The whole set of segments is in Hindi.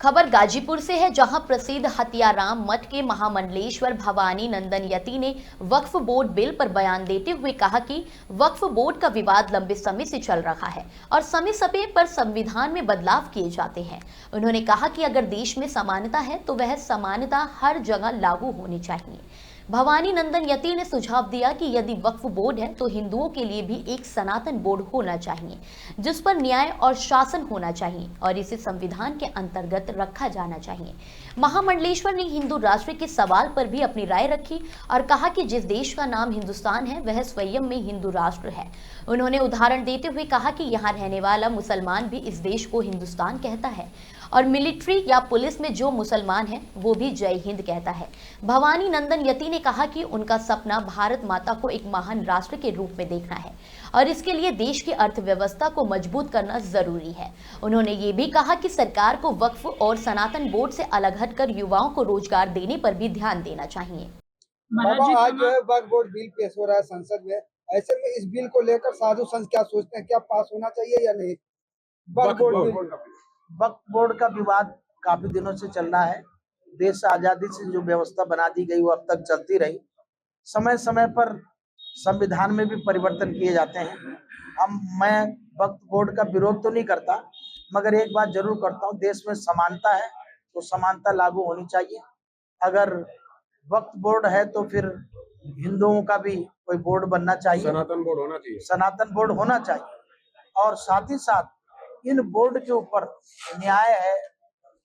खबर गाजीपुर से है, जहां प्रसिद्ध हथियाराम मठ के महामंडलेश्वर भवानी नंदन यति ने वक्फ बोर्ड बिल पर बयान देते हुए कहा कि वक्फ बोर्ड का विवाद लंबे समय से चल रहा है और समय समय पर संविधान में बदलाव किए जाते हैं। उन्होंने कहा कि अगर देश में समानता है तो वह समानता हर जगह लागू होनी चाहिए। भवानी नंदन यति ने सुझाव दिया कि यदि वक्फ बोर्ड है तो हिंदुओं के लिए भी एक सनातन बोर्ड होना चाहिए, जिस पर न्याय और शासन होना चाहिए और इसे संविधान के अंतर्गत रखा जाना चाहिए। महामंडलेश्वर ने हिंदू राष्ट्र के सवाल पर भी अपनी राय रखी और कहा कि जिस देश का नाम हिंदुस्तान है वह स्वयं में हिंदू राष्ट्र है। उन्होंने उदाहरण देते हुए कहा कि यहाँ रहने वाला मुसलमान भी इस देश को हिंदुस्तान कहता है और मिलिट्री या पुलिस में जो मुसलमान है वो भी जय हिंद कहता है। भवानी नंदन यति ने कहा कि उनका सपना भारत माता को एक महान राष्ट्र के रूप में देखना है और इसके लिए देश की अर्थव्यवस्था को मजबूत करना जरूरी है। उन्होंने ये भी कहा कि सरकार को वक्फ और सनातन बोर्ड से अलग हटकर युवाओं को रोजगार देने पर भी ध्यान देना चाहिए। बाबा, आज जो है वक्फ बोर्ड बिल पेश हो रहा है संसद में। ऐसे में इस बिल को लेकर साधु संत क्या सोचते हैं, क्या पास होना चाहिए या नहीं? वक्फ बोर्ड का विवाद काफी दिनों से चल रहा है। देश आजादी से जो व्यवस्था बना दी गई वो अब तक चलती रही। समय समय पर संविधान में भी परिवर्तन किए जाते हैं। मैं वक्फ बोर्ड का विरोध तो नहीं करता, मगर एक बात जरूर करता हूँ, देश में समानता है तो समानता लागू होनी चाहिए। अगर वक्फ बोर्ड है तो फिर हिंदुओं का भी कोई बोर्ड बनना चाहिए, सनातन बोर्ड होना चाहिए, सनातन बोर्ड होना चाहिए। और साथ ही साथ इन बोर्ड के ऊपर न्याय है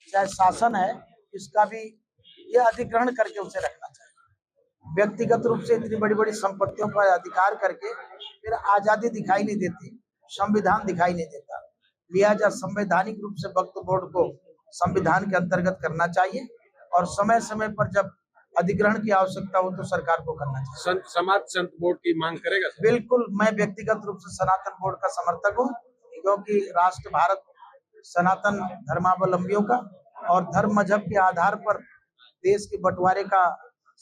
चाहे शासन है, इसका भी यह अधिग्रहण करके उसे रखना चाहिए। व्यक्तिगत रूप से इतनी बड़ी बड़ी संपत्तियों का अधिकार करके फिर आजादी दिखाई नहीं देती, संविधान दिखाई नहीं देता। लिहाजा संवैधानिक रूप से वक्फ बोर्ड को संविधान के अंतर्गत करना चाहिए और समय समय पर जब अधिग्रहण की आवश्यकता हो तो सरकार को करना चाहिए। समाज संत बोर्ड की मांग करेगा सर? बिल्कुल, मैं व्यक्तिगत रूप से सनातन बोर्ड का समर्थक हूँ, क्योंकि राष्ट्र भारत सनातन धर्मावलंबियों का और धर्म मजहब के आधार पर देश के बंटवारे का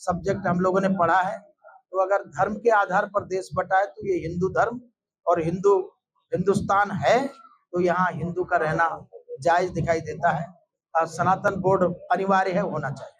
सब्जेक्ट हम लोगों ने पढ़ा है। तो अगर धर्म के आधार पर देश बटा है तो ये हिंदू धर्म और हिंदुस्तान है, तो यहाँ हिंदू का रहना जायज दिखाई देता है। सनातन बोर्ड अनिवार्य है, होना चाहिए।